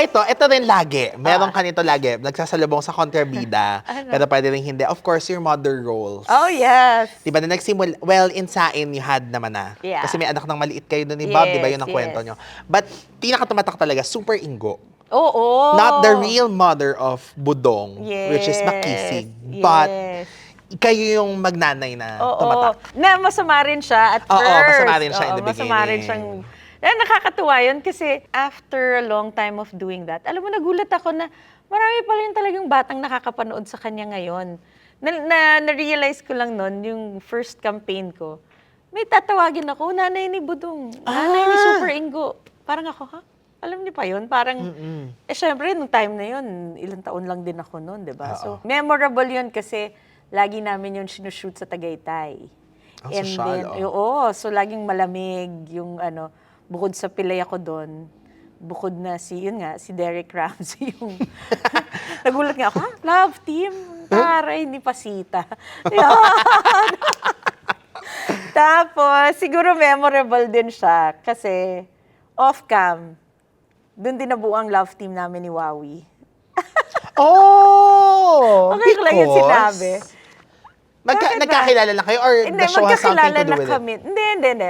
ito rin lagi. Meron ka nito lagi. Nagsasalubong sa kontrabida. Ano? Pero pwede rin hindi. Of course, your mother roles. Oh, yes. Diba na nagsimula, well, in Sain, you had naman na. Yeah. Kasi may anak ng maliit kayo doon ni Bob, diba yun ang Yes, kwento yes. nyo. But, pinakatumatak talaga, Super Ingo. Oo. Not the real mother of Budong, Yes. which is Makisig. But, Yes. kayo yung magnanay na Oo. tumatak. Na masama rin siya at Oo, first. masama rin siya in the Masama rin beginning. siyang... Nakakatuwa yun kasi after a long time of doing that, alam mo, nagulat ako na marami pa rin talagang batang nakakapanood sa kanya ngayon. Na-realize ko lang nun, yung first campaign ko, may tatawagin ako, nanay ni Budong, nanay ni Super Ingo. Parang ako, ha? Alam niyo pa yun? Parang, syempre, nung time na yun, ilang taon lang din ako noon, di ba? So, memorable yun kasi lagi namin yun sinushoot sa Tagaytay. Ang sosyal, Oo, so laging malamig yung ano, bukod sa pilay ako doon, bukod na yun nga, si Derek Ramsey yung, nagulat nga ako, ha? Love team? Taray, ni Pasita. Yan. Tapos, siguro memorable din siya kasi off-cam, doon din nabuo ang love team namin ni Wawi. Oh! Okay ko lang yun because? sinabi. Bakit ba? Nagkakilala na kayo or Hindi, the show has something magkakilala to do na with kami. it? Hindi.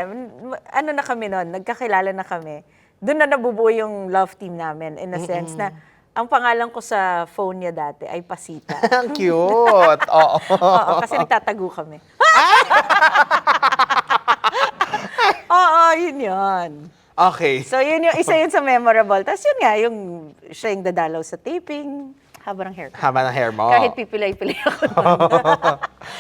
Ano na kami noon? Nagkakilala na kami. Doon na nabubuo yung love team namin in a sense na ang pangalan ko sa phone niya dati ay Pasita. Ang cute. Oo. Oo, kasi nagtatago kami. Oo, yun. Okay. So, isa yun sa memorable. Tapos yun nga, siya yung dadalaw sa taping, haba ng hair ko. Haba ng hair mo. Kahit pipilay-pilay ako nun.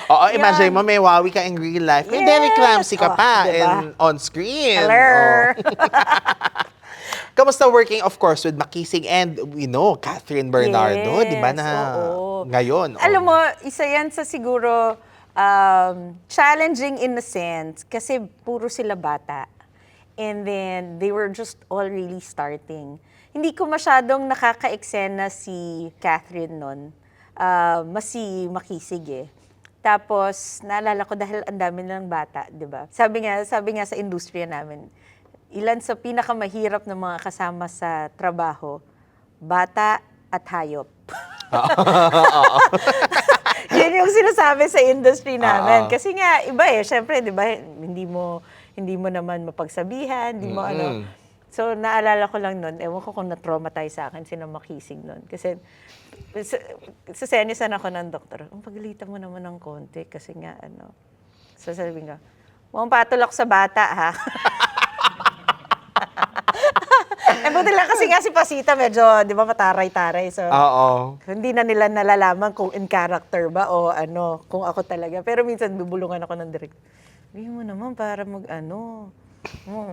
Oo, imagine mo, may Wawi ka in real life. May Yes. Derek Ramsey ka pa Diba? on screen. Hello. Oh. Kamusta working, of course, with Makisig and, Catherine Bernardo, Yes, di ba na oo. ngayon? Alam mo, isa yan sa siguro challenging in a sense kasi puro sila bata. And then, they were just all really starting. Hindi ko masyadong nakaka-eksena si Catherine nun. Mas si Makisig eh. Tapos, naalala ko dahil ang dami ng bata, di ba? Sabi nga sa industriya namin, ilan sa pinakamahirap na mga kasama sa trabaho, bata at hayop. Yun yung sinasabi sa industry namin. Kasi nga, iba eh, syempre, di ba, hindi mo naman mapagsabihan, hindi mo ano. So, naalala ko lang nun, ewan ko kung na-traumatize sa akin, sino Makisig nun. Kasi, sa senisan ako ng doktor, pagalitan mo naman ng konti, kasi nga, sasabihin ka, mukhang patol ako sa bata, ha? Buti lang kasi nga si Pasita medyo, di ba, mataray-taray. So, Oo. hindi na nila nalalaman kung in character ba o kung ako talaga. Pero minsan bubulungan ako ng direct. Hindi mo naman para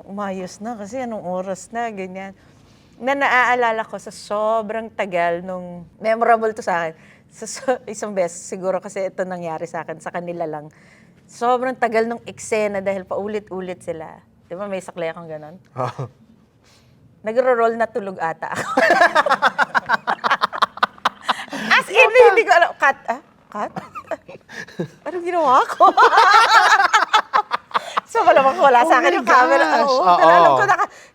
umayos na kasi anong oras na, ganyan. Naaalala ko sa sobrang tagal nung, memorable to sa akin, isang beses siguro kasi ito nangyari sa akin, sa kanila lang. Sobrang tagal nung eksena dahil paulit-ulit sila. Di ba may saklay akong ganon? Nagro-roll na tulog ata ako. As in, hindi ko alam. Cut? Anong ginawa ko? So, malamang wala sa akin yung camera. gosh. Oo, pero alam Oo. ko,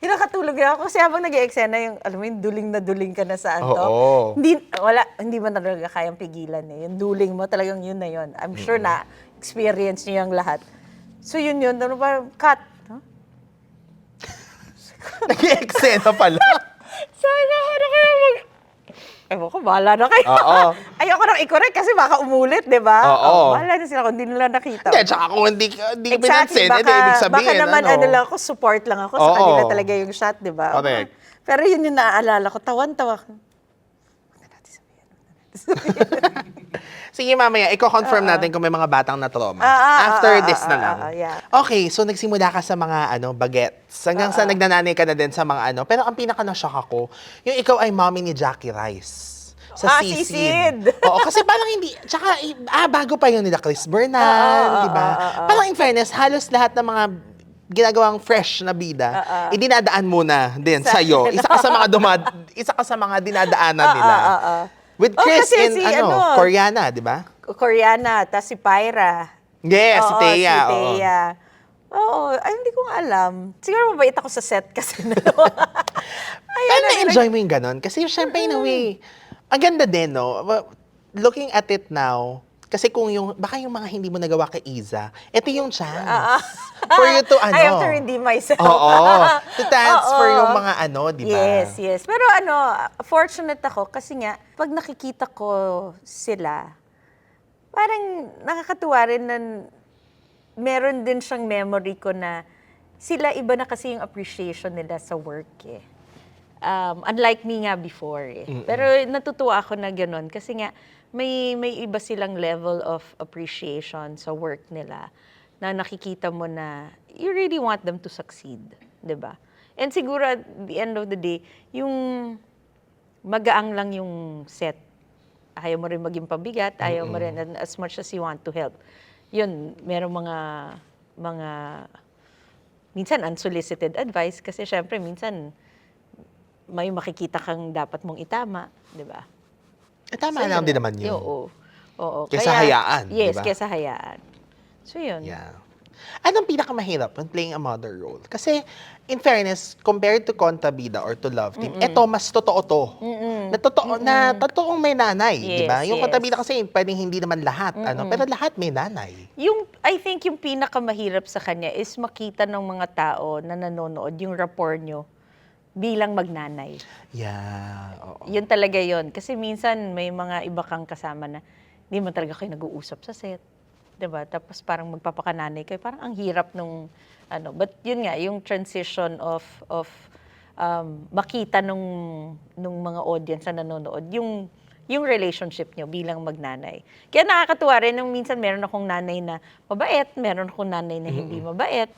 nakatulog ako kasi habang nag-i-eksena yung, alam mo yung duling na duling ka na sa anto. Oo. Hindi mo na talaga kayang pigilan eh. Yung duling mo, talagang yun na yun. I'm sure na experience niyo yung lahat. So, yun. Parang, cut. Nag-i-eksena pala. Sana ano kaya ewan ko, bahala na kayo. Oo. Ayoko nang i-correct kasi baka umulit, di ba? Oo. Bahala na sila kung hindi nila nakita. Hindi, tsaka kung hindi pinansin, baka, ibig sabihin, baka naman lang ako, support lang ako sa Oo. kanila talaga yung shot, di ba? Correct. Pero yun yung naaalala ko, tawan-tawa ko. Sige, mamaya, i-confirm natin kung may mga batang na-trauma. After this na lang. Yeah. Okay, so nagsimula ka sa mga bagets. Hanggang sa nagnananay ka na din sa mga Pero ang pinaka na-shock ako, yung ikaw ay mommy ni Jackie Rice. Sa si Sisid. Sid. Oo, kasi parang hindi, tsaka, bago pa yung nila Chris Bernal, di ba? Parang in fairness, halos lahat ng mga ginagawang fresh na bida, idinadaan muna din sa'yo. Isa ka sa mga dinadaanan nila. With Chris kasi Koreana, di ba? Koreana, tas si Pyra. Yes, si Oo, Thea. Si Thea. Oo, ay hindi ko nga alam. Siguro mabait ako sa set kasi. Pero na-enjoy mo yung ganon? Kasi syempre, in a way, ang ganda din, no? Looking at it now, kasi kung baka yung mga hindi mo nagawa kay Iza, ito yung chance. For you to, I have to redeem myself. Oo. To transfer Oo. yung mga di ba? Yes. Pero fortunate ako kasi nga, pag nakikita ko sila, parang nakakatuwa rin na meron din siyang memory ko na sila iba na kasi yung appreciation nila sa work eh. Unlike me nga before eh. Pero natutuwa ako na gano'n kasi nga may iba silang level of appreciation sa work nila na nakikita mo na you really want them to succeed, 'di ba? And siguro at the end of the day, yung magaang lang yung set. Ayaw mo rin maging pabigat, ayaw mo rin and as much as you want to help. Yun, merong mga minsan unsolicited advice kasi syempre minsan may makikita kang dapat mong itama, 'di ba? Tama lang din naman yun. Oo. Kesa hayaan, yes, di ba? kesa hayaan. So yun. Yeah. Anong pinakamahirap when playing a mother role? Kasi, in fairness, compared to Kontrabida or to Love Team, eto, mas totoo to. Na totoong may nanay, di ba? Yes, Yung yes. Kontrabida kasi, pwedeng hindi naman lahat, pero lahat may nanay. I think yung pinakamahirap sa kanya is makita ng mga tao na nanonood yung rapport nyo bilang magnanay. Yeah, oo. Yun talaga yun. Kasi minsan may mga iba kang kasama na hindi mo talaga kayo nag-uusap sa set. 'Di ba? Tapos parang magpapakananay kayo. Parang ang hirap nung But yun nga, yung transition of makita nung mga audience na nanonood, yung relationship nyo bilang magnanay. Kaya nakakatuwa rin nung minsan meron akong nanay na mabait, meron akong nanay na hindi mabait.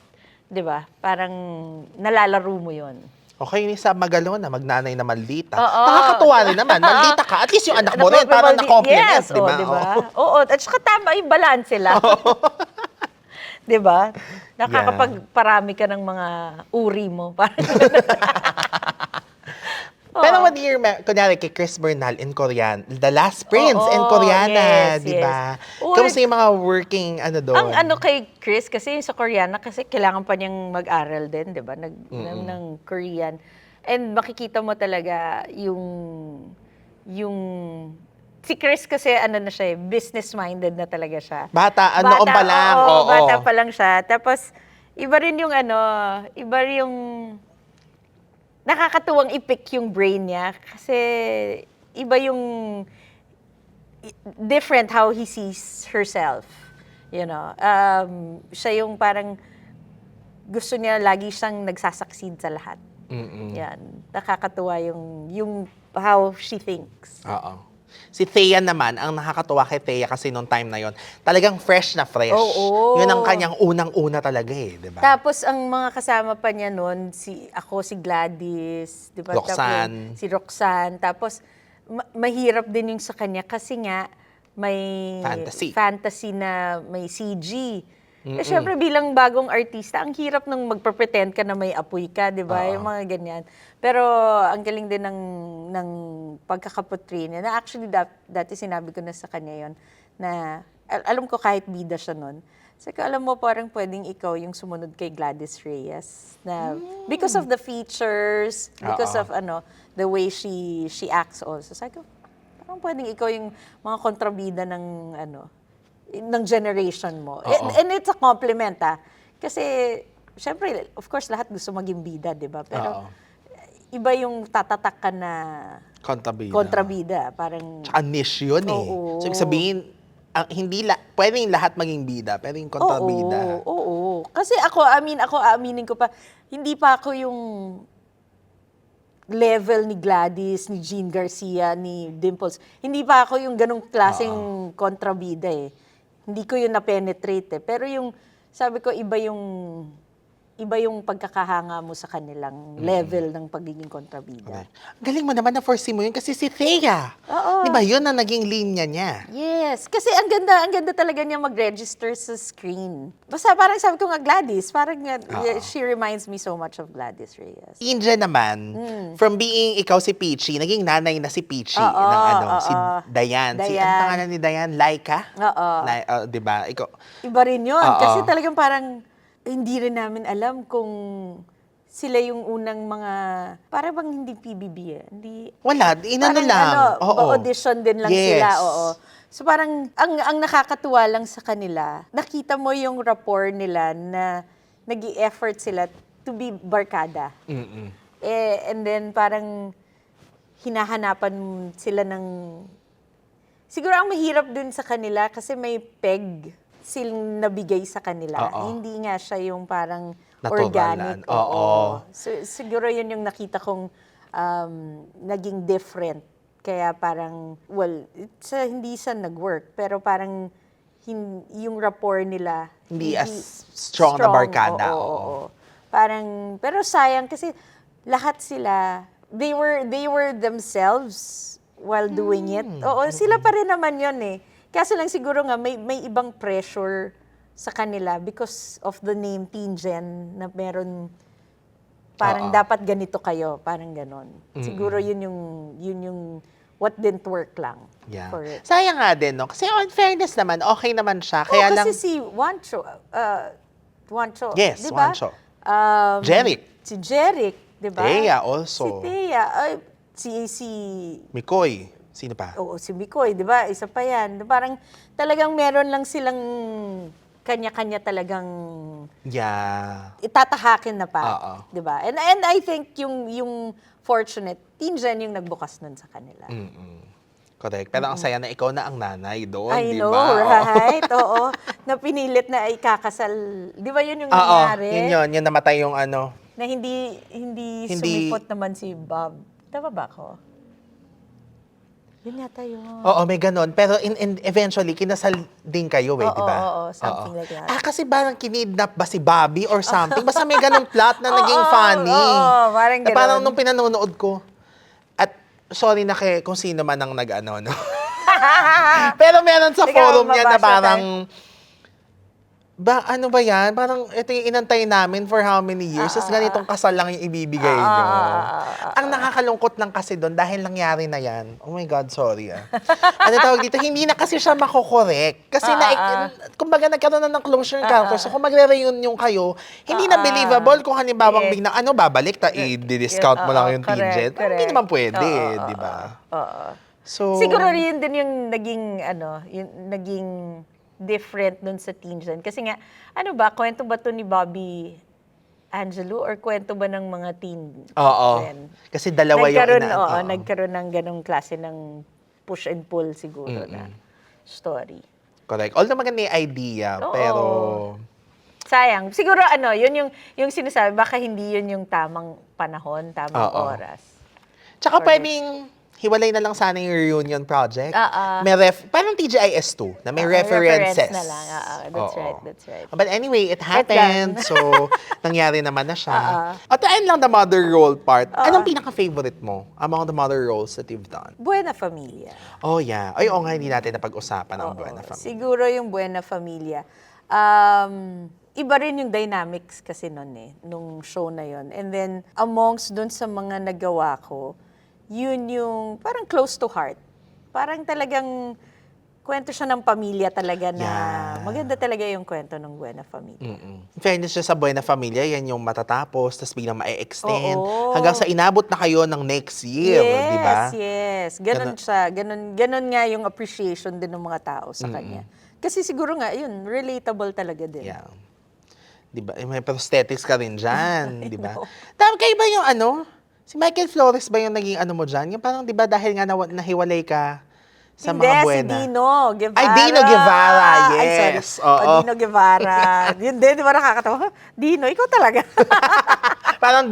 'Di ba? Parang nalalaro mo yun. Okay, ni sa Magalona, magnanay na maldita. Oo. Nakakatuwa rin naman. Maldita ka. At least yung anak mo rin, parang na-compliment, yes, di ba? diba? Oo. At saka tama yung balance sila. Di ba? Nakakapagparami ka ng mga uri mo. Pero what do you remember, kunyari kay Chris Bernal in Korean, The Last Prince in Oo, Koreana, yes, di ba? yes. Kamusta yung mga working, doon? Ang kay Chris, kasi yung sa Koreana, kasi kailangan pa niyang mag-aral din, di ba? Ng Korean. And makikita mo talaga si Chris kasi na siya business-minded na talaga siya. Bata, noon pa lang. Oo. Bata pa lang siya. Tapos, iba rin yung nakakatuwang i-pick yung brain niya kasi iba yung different how he sees herself. You know, siya yung parang gusto niya lagi siyang nagsasucceed sa lahat. Yan. Nakakatuwa yung how she thinks. Oo. Si Thea naman, ang nakakatuwa kay Thea kasi noong time na yon, talagang fresh na fresh. Oo. Yun ang kanyang unang-una talaga di ba? Tapos ang mga kasama pa niya noon, si Gladys, di ba? Roxanne. Tapos, si Roxanne. Tapos mahirap din yung sa kanya kasi nga may fantasy na may CG. Eh, syempre bilang bagong artista, ang hirap nung magpre-pretend ka na may apoy ka, di ba? Yung mga ganyan. Pero ang galing din ng pagkakaportray niya. Na actually, dati sinabi ko na sa kanya yon na alam ko kahit bida siya nun. Sabi ko, alam mo, parang pwedeng ikaw yung sumunod kay Gladys Reyes. Na because of the features, because of the way she acts also. Sabi ko, parang pwedeng ikaw yung mga kontrabida ng generation mo. And it's a compliment, Kasi, syempre, of course, lahat gusto maging bida, di ba? Pero, iba yung tatatak ka na kontrabida. Parang, tsaka niche yun Oo. So, ibig sabihin, pwedeng lahat maging bida, pero yung kontrabida. Oo. Kasi ako aaminin ko pa, hindi pa ako yung level ni Gladys, ni Jean Garcia, ni Dimples. Hindi pa ako yung ganong klaseng kontrabida Hindi ko yun na-penetrate Pero yung, sabi ko, iba yung pagkakahanga mo sa kanilang level ng pagiging kontrabida. Galing mo naman na foresee mo yun kasi si Thea. Oo. Di ba yun na naging linya niya? Yes. Kasi ang ganda talaga niya mag-register sa screen. Basta parang sabi ko nga Gladys, parang she reminds me so much of Gladys Reyes. Inja naman, from being ikaw si Peachy, naging nanay na si Peachy ng si Dayan. Ang pangalan ni Dayan? Laika? Oo. Di ba? Ikaw. Iba rin yun. Kasi talagang parang hindi rin namin alam kung sila yung unang mga, para bang hindi PBB eh. Hindi, Wala, inano parang lang. Oo. audition din lang Yes. sila, oo. So parang, ang nakakatuwa lang sa kanila, nakita mo yung rapport nila na nag-i-effort sila to be barkada. Mm-mm. And then parang hinahanapan sila ng... Siguro ang mahirap dun sa kanila kasi may peg silang nabigay sa kanila. Oo. Hindi nga siya yung parang Naturalan. organic. Oo. So, siguro yun yung nakita kong naging different. Kaya parang, well, hindi sa nag-work, pero parang yung rapport nila Hindi as strong na barkada. Oo. Parang, pero sayang kasi lahat sila, they were themselves while doing it. Oo, sila pa rin naman yun eh. Kaso lang siguro nga may ibang pressure sa kanila because of the name Teen Gen na meron parang dapat ganito kayo, parang ganon. Siguro yun yung what didn't work lang Yeah. for it. Sayang nga din, no? Kasi on fairness naman, okay naman siya. Kaya kasi lang, si Juancho, Yes, di ba? Juancho. Um, Jeric. Si Jeric, di ba? Thea also. Si Thea. Ay, si Mikoy. Sino pa? Oo, si Mikoy, di ba? Isa pa yan. Parang talagang meron lang silang kanya-kanya talagang Yeah. itatahakin na Oo. pa. Di ba? And I think yung fortunate, Teen Gen yung nagbukas nun sa kanila. Correct. Pero ang saya na ikaw na ang nanay doon, I di know, ba? right? Oo. Na pinilit na ikakasal. Di ba yun yung Oo, nangyari? yun. Yun namatay yung ano. Na hindi sumipot naman si Bob. Tama ba ako? Yun yata yun. Oo, may ganon. Pero eventually, kinasal din kayo, di ba? Oo, something like that. Kasi parang kinidnap ba si Bobby or something? Basta may ganong plot na naging funny. Oo, parang Na parang ganon. nung pinanonood ko, at sorry na kung sino man ang nag-ano, no? Pero meron sa Ikaw, forum niya na mabasa parang, ano ba yan? Parang ito yung inantay namin for how many years, tapos ganitong kasal lang yung ibibigay nyo. Ang nakakalungkot lang kasi doon, dahil nangyari na yan, oh my God, sorry ano tawag dito, hindi na kasi siya makokorek. Kasi kumbaga nagkaroon na ng closure yung character, so kung magre-reunion kayo, hindi na believable kung halimbawa Yes. biglang, babalik, i-discount mo lang yung Teen Gen. correct. Hindi naman pwede, di ba? Oo. So, Siguro yun din yung naging different dun sa Teen Gen. Kasi nga, kwento ba to ni Bobby Angelo or kwento ba ng mga Teen Gen? Kasi dalawa yung nagkaroon ng ganong klase ng push and pull siguro na story. Correct. Although maganda yung idea, Oo. pero... Sayang. Siguro yun yung sinasabi, baka hindi yun yung tamang panahon, tamang oras. Tsaka pwedeng hiwalay na lang sana yung reunion project. May parang TGIS2, na may references. Reference na lang. That's right. But anyway, it happened. So, nangyari naman na siya. At the end lang, the mother role part. Anong pinaka-favorite mo among the mother roles that you've done? Buena Familia. Oh, yeah. Ay, nga, hindi natin napag-usapan ang Buena Familia. Siguro yung Buena Familia. Iba rin yung dynamics kasi nun nung show na yon. And then, amongst dun sa mga nagawa ko, yun yung parang close to heart. Parang talagang kwento siya ng pamilya talaga na maganda talaga yung kwento ng Buena Familia. In fairness siya sa Buena Familia, yan yung matatapos, tapos biglang ma-extend. Hanggang sa inabot na kayo ng next year, di ba? Yes. Ganon siya. Ganon nga yung appreciation din ng mga tao sa kanya. Kasi siguro nga, yun, relatable talaga din. Yeah. Di ba? May prosthetics ka rin dyan, di ba? Tama kayo ba yung si Michael Flores ba yung naging mo dyan? Yung parang, di ba, dahil nga nahiwalay ka sa mga Buena. Si Dino Guevara. Ay, Dino Guevara, yes. Ay, sorry. Dino Guevara. Yun din, di ba nakakatawa? Dino, ikaw talaga. Parang,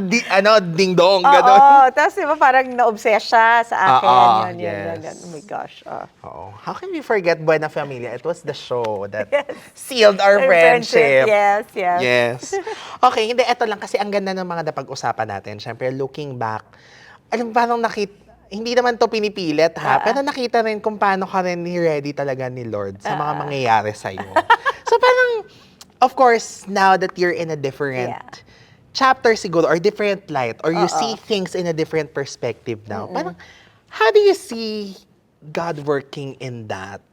ding-dong, gano'n. Oo, tapos di ba parang na-obsess siya sa akin. Yun. Oh my gosh. Oo. How can we forget Buena Familia? It was the show that sealed our friendship. Yes. Yes. Okay, hindi, eto lang kasi ang ganda ng mga napag-usapan natin. Siyempre, looking back, parang hindi naman to pinipilit pero nakita rin kung paano ka rin ready talaga ni Lord sa mga mangyayari sa'yo. So parang, of course, now that you're in a different chapter siguro, or different light, or you see things in a different perspective now, parang, how do you see God working in that?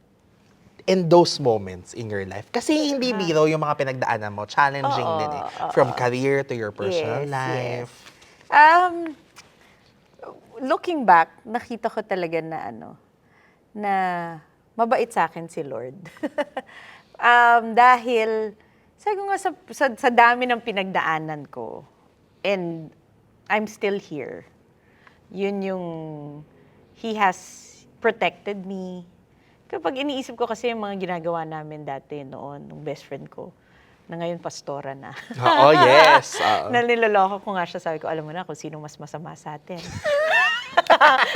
in those moments in your life? Kasi hindi biro yung mga pinagdaanan mo. Challenging din eh. From career to your personal Yes, life. Looking back, nakita ko talaga na na mabait sa akin si Lord. Dahil, sabi ko nga sa dami ng pinagdaanan ko, and I'm still here. Yun yung, He has protected me. Kapag iniisip ko kasi yung mga ginagawa namin dati noon, nung best friend ko, na ngayon pastora na. Oo, yes. Na niloloko ko nga siya, sabi ko, alam mo na kung sino mas masama sa atin.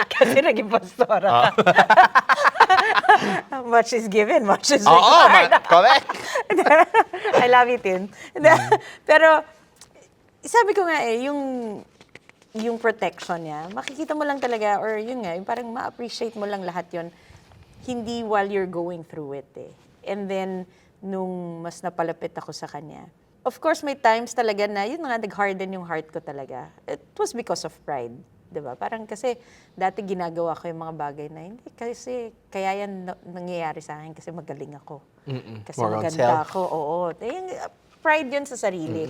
Kasi naging pastora ka. Much is given, much is required. Correct. I love you, Tin. Pero, sabi ko nga yung protection niya, makikita mo lang talaga, or yun nga, yung parang ma-appreciate mo lang lahat yun, hindi while you're going through it eh. And then, nung mas napalapit ako sa kanya, of course, may times talaga na, yun nga, nag-harden yung heart ko talaga. It was because of pride. Diba? Parang kasi, dati ginagawa ko yung mga bagay na, hindi kasi, kaya yan nangyayari sa akin kasi magaling ako. Kasi More on maganda self. ako, oo. Pride yun sa sarili.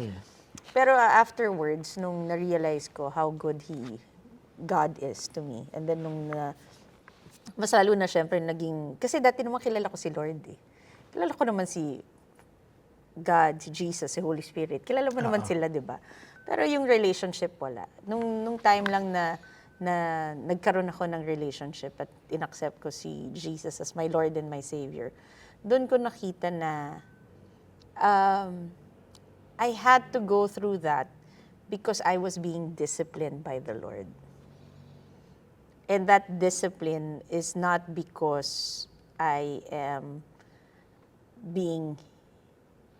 Pero afterwards, nung na-realize ko how good God is to me, and then nung mas lalo na syempre naging, kasi dati naman kilala ko si Lord eh. Kilala ko naman si God, si Jesus, si Holy Spirit. Kilala mo naman sila, di ba? Pero yung relationship, wala. Nung time lang na nagkaroon ako ng relationship at inaccept ko si Jesus as my Lord and my Savior, doon ko nakita na I had to go through that because I was being disciplined by the Lord. And that discipline is not because I am being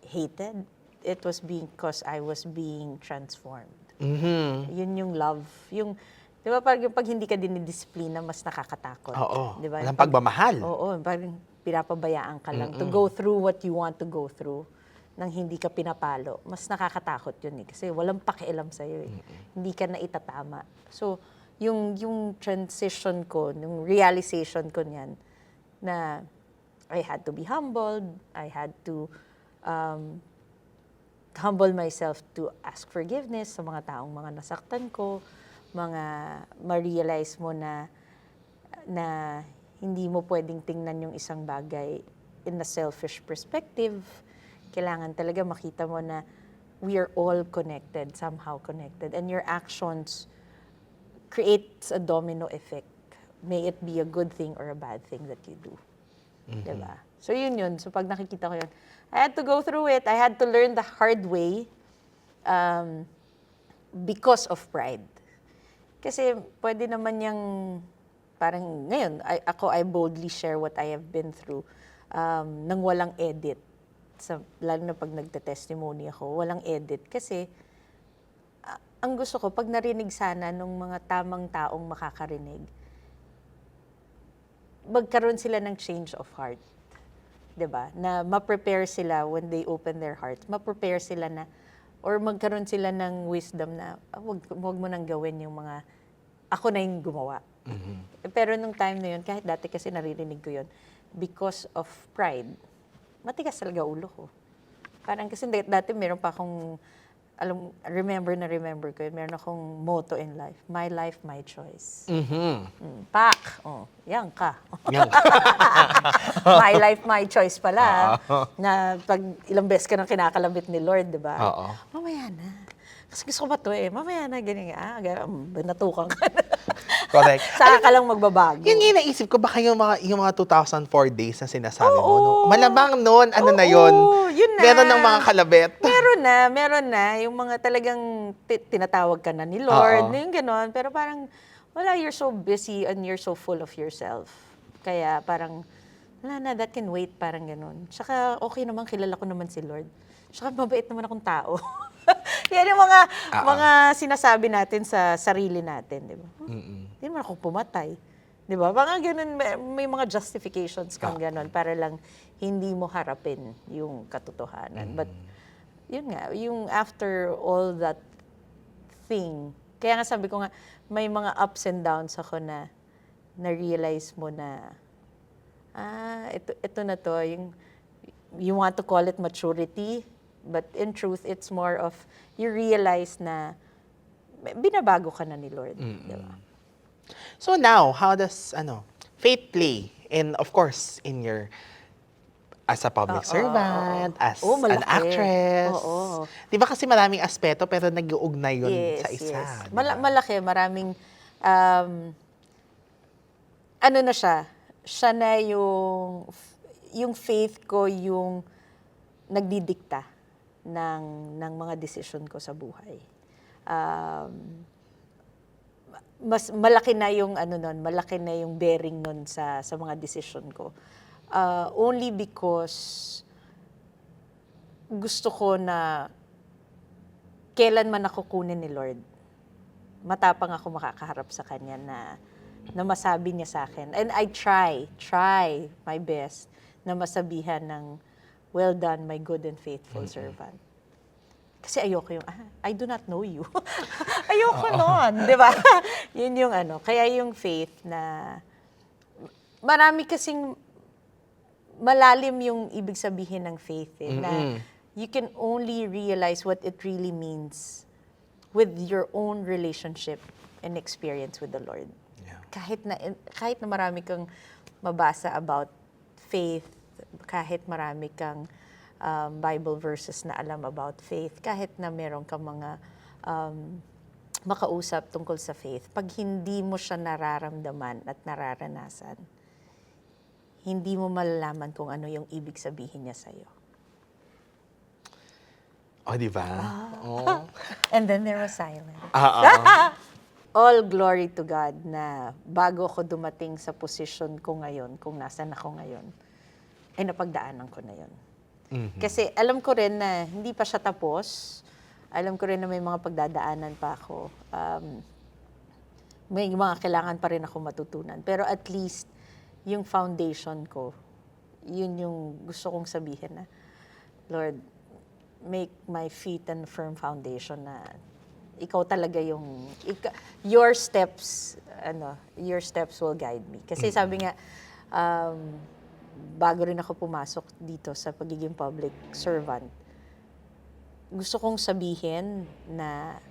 hated. It was because I was being transformed. Yun yung love. Yung, di ba, pag hindi ka dinidisiplina, mas nakakatakot. Oo. Di ba? Walang pagmamahal. Oo. Parang pinapabayaan ka lang to go through what you want to go through nang hindi ka pinapalo. Mas nakakatakot yun eh. Kasi walang pakialam sa'yo eh. Hindi ka na itatama. So, yung transition ko, yung realization ko niyan, na I had to be humbled, I had to humble myself to ask forgiveness sa mga taong mga nasaktan ko, ma-realize mo na hindi mo pwedeng tingnan yung isang bagay in a selfish perspective. Kailangan talaga makita mo na we are all connected, somehow connected. And your actions creates a domino effect. May it be a good thing or a bad thing that you do. Diba? So yun. So pag nakikita ko yun, I had to go through it. I had to learn the hard way because of pride. Kasi pwede naman yung, parang ngayon, I boldly share what I have been through nang walang edit. Lalo na pag nagte-testimony ako, walang edit. Kasi ang gusto ko, pag narinig sana nung mga tamang taong makakarinig, magkaroon sila ng change of heart. 'Di ba? Na ma-prepare sila when they open their hearts. Ma-prepare sila na, or magkaroon sila ng wisdom na, wag mo nang gawin yung mga, ako na yung gumawa. Pero nung time na yun, kahit dati kasi naririnig ko yun, because of pride, matigas talaga ulo ko. Parang kasi dati meron pa akong, remember ko yun, meron akong motto in life, my life, my choice. Pak! Oh, yan ka. My life, my choice pala. Na pag ilang beses ka nang kinakalabit ni Lord, di ba? Mamaya na. Kasi gusto ko ba ito eh? Mamaya na, ganyan. Natukan ka na. Correct. Saka ka lang magbabago. Yun yung naisip ko, baka yung mga 2004 days na sinasabi mo. No? Malamang noon, na yun? Yun na. Meron ng mga kalabit. Meron na. Yung mga talagang tinatawag ka na ni Lord, yung gano'n. Pero parang, wala, you're so busy and you're so full of yourself. Kaya parang, wala na, that can wait, parang gano'n. Tsaka okay naman, kilala ko naman si Lord. Tsaka mabait naman akong tao. Yan yung mga sinasabi natin sa sarili natin, di ba? Hindi naman ako pumatay. Di ba? Mga ganun, may mga justifications kang ganun para lang hindi mo harapin yung katotohanan. But, yun nga, yung after all that thing, kaya nga sabi ko nga, may mga ups and downs ako na na-realize mo na ito na to, you want to call it maturity, but in truth, it's more of, you realize na binabago ka na ni Lord. Di ba? So now, how does faith play in, of course, in your as a public servant, as an malaki. actress? Oo. Di ba kasi maraming aspeto pero nag-uugnay yun sa isa. Yes. di ba? Malaki, maraming, ano na siya na yung faith ko yung nagdidikta ng mga decision ko sa buhay. Mas malaki na yung malaki na yung bearing nun sa mga decision ko. Only because gusto ko na kailan man ako kunin ni Lord, matapang ako makakaharap sa Kanya na masabi niya sa akin. And I try my best na masabihan ng, well done, my good and faithful servant. Kasi ayoko yung, I do not know you. Ayoko nun, di ba? Yun yung kaya yung faith na, marami kasing, malalim yung ibig sabihin ng faith na you can only realize what it really means with your own relationship and experience with the Lord. Yeah. Kahit na marami kang mabasa about faith, kahit marami kang Bible verses na alam about faith, kahit na meron kang mga makausap tungkol sa faith, pag hindi mo siya nararamdaman at nararanasan, hindi mo malalaman kung ano yung ibig sabihin niya sa'yo. Di ba? Oh. And then there was silence. All glory to God na bago ako dumating sa posisyon ko ngayon, kung nasan ako ngayon, ay napagdaanan ko na yun. Kasi alam ko rin na hindi pa siya tapos. Alam ko rin na may mga pagdadaanan pa ako. May mga kailangan pa rin ako matutunan. Pero at least, yung foundation ko, yun yung gusto kong sabihin na, Lord, make my feet and firm foundation na ikaw talaga your steps will guide me. Kasi sabi nga, bago rin ako pumasok dito sa pagiging public servant, gusto kong sabihin na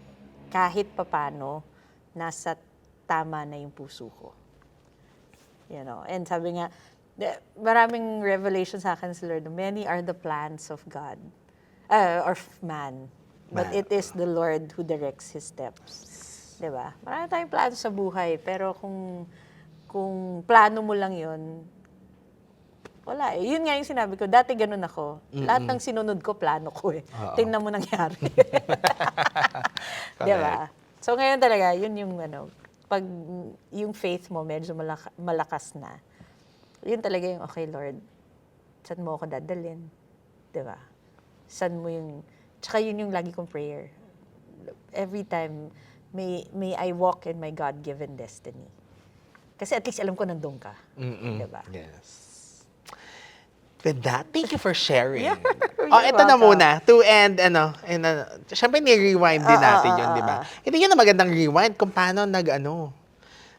kahit papano, nasa tama na yung puso ko. And sabi nga, maraming revelation sa akin sa Lord, many are the plans of God, or man, but it is the Lord who directs His steps. Diba? Marami tayong plano sa buhay, pero kung plano mo lang yun, wala eh. Yun nga yung sinabi ko, dati ganun ako. Lahat ng sinunod ko, plano ko eh. Tingnan mo nangyari. Diba? So ngayon talaga, yun yung pag yung faith mo medyo malakas na, yun talaga yung, okay Lord, saan mo ako dadalhin? Diba? Saan mo tsaka yun yung lagi kong prayer. Every time, may I walk in my God-given destiny. Kasi at least alam ko nandun ka. Diba? Yes. With that, thank you for sharing. You're ito na welcome. muna. To end, syempre ni-rewind din natin yun, di ba? Ito yun ang magandang rewind kung paano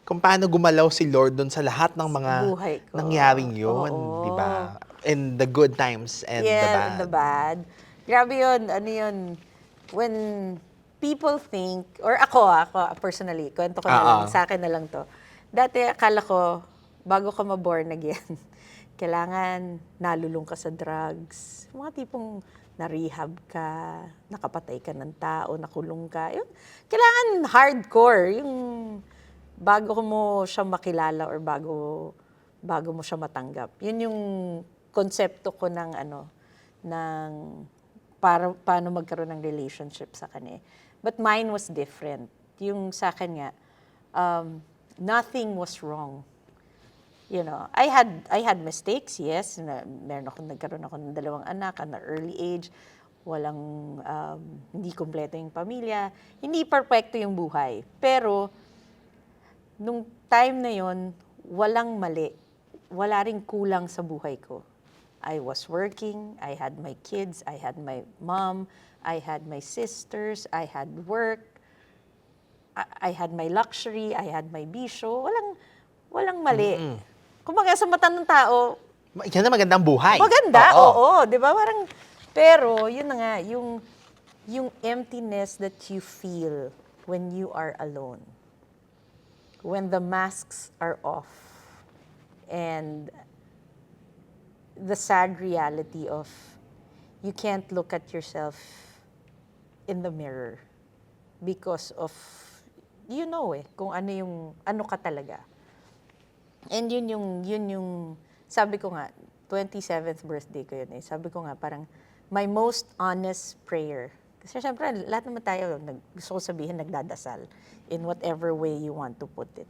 kung paano gumalaw si Lord dun sa lahat ng mga Buhay ko. nangyaring yun, di ba? In the good times and the bad. And the bad. Grabe yun, when people think, or ako personally, kwento ko na lang, sa akin na lang to. Dati akala ko, bago ka ma-born again, kailangan nalulung ka sa drugs. Mga tipong na-rehab ka, nakapatay ka ng tao, nakulong ka. Yun, kailangan hardcore. Yung bago mo siya makilala or bago mo siya matanggap. Yun yung konsepto ko ng paano magkaroon ng relationship sa kanya. But mine was different. Yung sa akin nga, nothing was wrong. I had mistakes, yes. Nagkaroon ako ng 2 anak at an early age. Walang, hindi kumpleto yung pamilya. Hindi perfecto yung buhay. Pero, nung time na yon, walang mali. Wala ring kulang sa buhay ko. I was working, I had my kids, I had my mom, I had my sisters, I had work, I had my luxury, I had my bisyo. Walang mali. Kumbaga sa mata ng tao, Yan na magandang buhay. maganda, oo, 'di ba? Parang pero yun na nga, yung emptiness that you feel when you are alone. When the masks are off. And the sad reality of you can't look at yourself in the mirror because of kung ano ka talaga. And yun yung sabi ko nga 27th birthday ko yun eh. Sabi ko nga parang my most honest prayer. Kasi syempre lahat naman tayo gusto ko sabihin nagdadasal in whatever way you want to put it.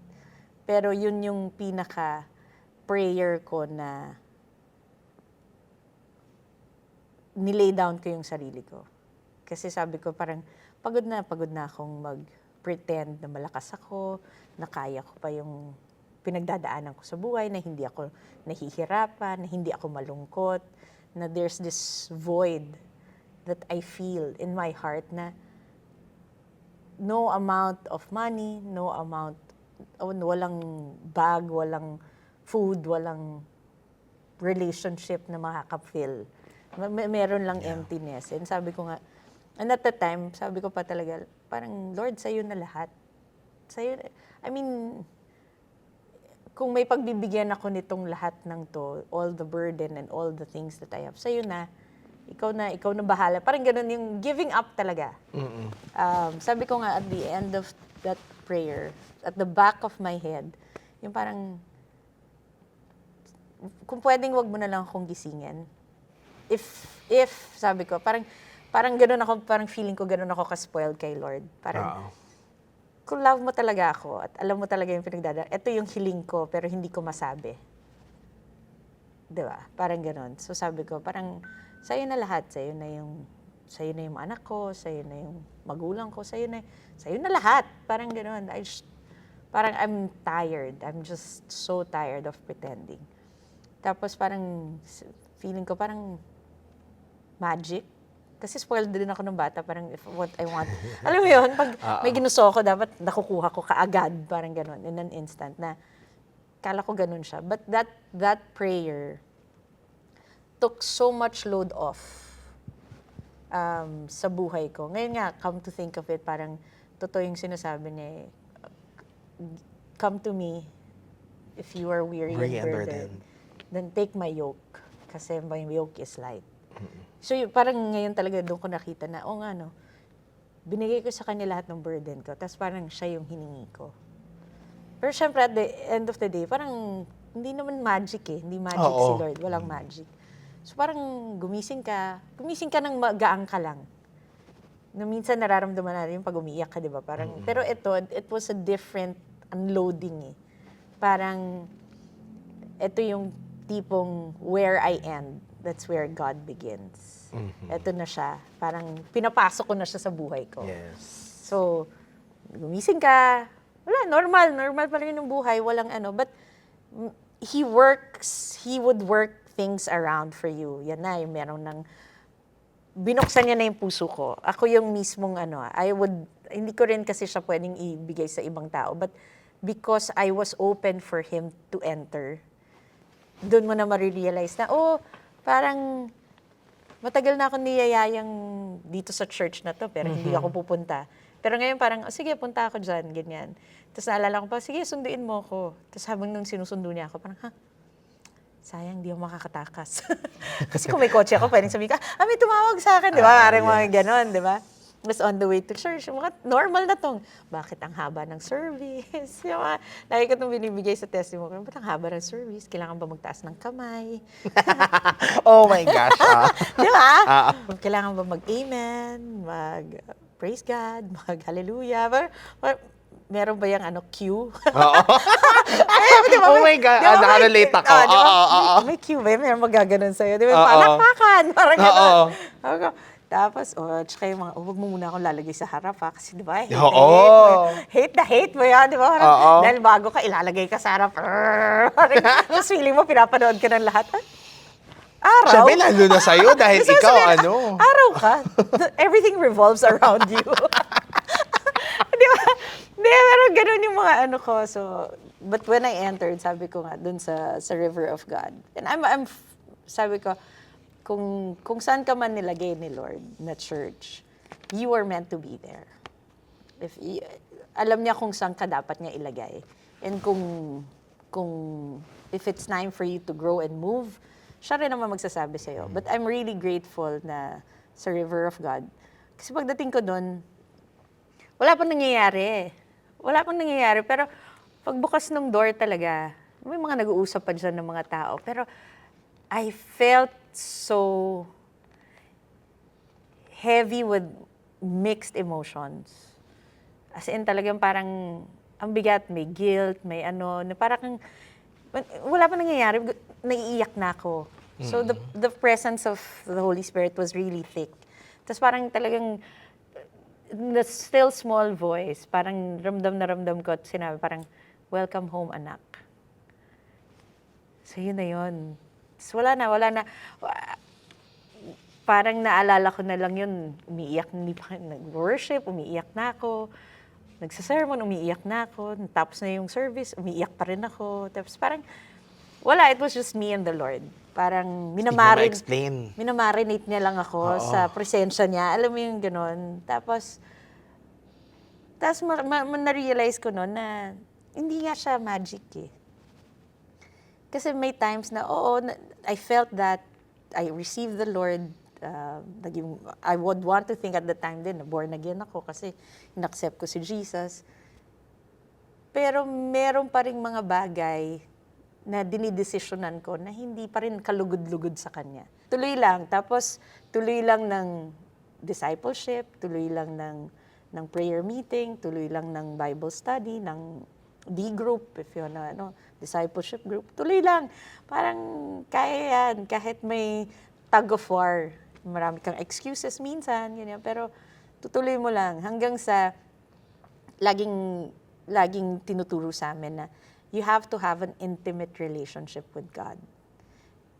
Pero yun yung pinaka prayer ko na nilay down ko yung sarili ko. Kasi sabi ko parang pagod na akong mag-pretend na malakas ako, na kaya ko pa yung pinagdadaanan ko sa buhay, na hindi ako nahihirapan, na hindi ako malungkot, na there's this void that I feel in my heart na no amount of money, walang bag, walang food, walang relationship na makaka-fill. Meron lang emptiness. And sabi ko nga, and at that time, sabi ko pa talaga, parang, Lord, sa'yo na lahat. Sa'yo, kung may pagbibigyan ako nitong lahat ng to, all the burden and all the things that I have, sa'yo na, ikaw na bahala. Parang ganun yung giving up talaga. Sabi ko nga, at the end of that prayer, at the back of my head, yung parang, kung pwedeng wag mo na lang akong gisingin. If sabi ko, parang ganun ako, parang feeling ko ganun ako ka-spoiled kay Lord. Parang, kung love mo talaga ako at alam mo talaga yung pinagdadaan, ito yung hiling ko pero hindi ko masabi. Diba? Parang ganun. So sabi ko, parang sa'yo na lahat. Sa'yo na yung anak ko, sa'yo na yung magulang ko, sa'yo na lahat. Parang ganun. Parang I'm tired. I'm just so tired of pretending. Tapos parang feeling ko parang magic. Kasi spoiled din ako ng bata, parang if what I want. Alam mo yun, pag may ginusto ako, dapat nakukuha ko kaagad, parang gano'n, in an instant, na kala ko gano'n siya. But that prayer took so much load off sa buhay ko. Ngayon nga, come to think of it, parang totoo yung sinasabi niya, come to me if you are weary and burdened. Then take my yoke, kasi my yoke is light. So parang ngayon talaga doon ko nakita na, binigay ko sa kanya lahat ng burden ko, tapos parang siya yung hiningi ko. Pero syempre at the end of the day, parang hindi naman magic eh. Hindi magic si Lord, walang magic. So parang gumising ka ng magaang ka lang. Na minsan nararamdaman natin yung pag umiiyak ka, di ba? Parang, pero it was a different unloading eh. Parang, ito yung tipong where I end, that's where God begins. Ito na siya. Parang pinapasok ko na siya sa buhay ko. Yes. So, gumising ka, wala, normal pa rin yung buhay, walang ano. But He would work things around for you. Yan na, yung meron ng, binuksan niya na yung puso ko. Ako yung mismong hindi ko rin kasi siya pwedeng ibigay sa ibang tao. But because I was open for Him to enter, doon mo na marirealize na, parang matagal na ako niyayayang dito sa church na to, pero hindi ako pupunta. Pero ngayon parang, sige, punta ako dyan, ganyan. Tapos naalala ko pa, sige, sunduin mo ako. Tapos habang nung sinusundo niya ako, parang, sayang, di ako makakatakas. Kasi kung may kotse ako, pwedeng sabihin ka, may tumawag sa akin, di ba? Parang mga ganon, di ba? Tapos on the way to church, normal na tong, bakit ang haba ng service? Lagi ko itong binibigay sa testimony, ba't ang haba ng service? Kailangan ba magtaas ng kamay? Oh my gosh. Di ba? Kailangan ba mag-amen, mag-praise God, mag-hallelujah? Meron ba yung cue? Oo. Oh my God, nakarelate ako. May cue ba? Meron magaganon sa'yo. Di ba? Palakpakan. Parang gano'n. Tapos, tsaka yung mga, huwag mo muna akong lalagay sa harap ha, kasi di ba, hate mo yan, di ba? Dahil bago ka, ilalagay ka sa harap. Tapos feeling mo, pinapanood ka ng lahat. Araw? Siyempre, lalo na sa'yo dahil ikaw, Araw ka. Everything revolves around you. Di ba? Di, pero ganun yung mga ko. So, But when I entered, sabi ko nga, dun sa River of God. And sabi ko, kung saan ka man nilagay ni Lord na church, you are meant to be there. Alam niya kung saan ka dapat niya ilagay. And if it's time for you to grow and move, siya rin naman magsasabi sa'yo. But I'm really grateful na sa River of God. Kasi pagdating ko doon, wala pang nangyayari. Wala pang nangyayari. Pero pagbukas ng door talaga, may mga nag-uusap pa dyan ng mga tao. Pero I felt so heavy with mixed emotions. As in talagang parang ang bigat, may guilt, may ano, na parang wala pa nangyayari, naiiyak na ako. So the presence of the Holy Spirit was really thick. Tapos parang talagang the still small voice, parang ramdam ko at sinabi parang, welcome home, anak. So yun na yun. So, wala na. Parang naalala ko na lang yun, nag-worship, umiiyak na ako. Nagsasermon, umiiyak na ako. Tapos na yung service, umiiyak pa rin ako. Tapos parang, wala, it was just me and the Lord. Parang minamarinate niya lang ako sa presensya niya. Alam mo yung gano'n. Tapos na-realize ko noon na hindi nga siya magic eh. Kasi may times na, I felt that I received the Lord. I would want to think at the time din na born again ako kasi in-accept ko si Jesus. Pero meron pa rin mga bagay na dinidesisyonan ko na hindi pa rin kalugod-lugod sa Kanya. Tuloy lang. Tapos tuloy lang ng discipleship, tuloy lang ng prayer meeting, tuloy lang ng Bible study, ng D-group, if yun na, discipleship group. Tuloy lang. Parang kaya yan, kahit may tug of war. Marami kang excuses minsan, ganyan. Pero tutuloy mo lang hanggang sa laging tinuturo sa amin na you have to have an intimate relationship with God.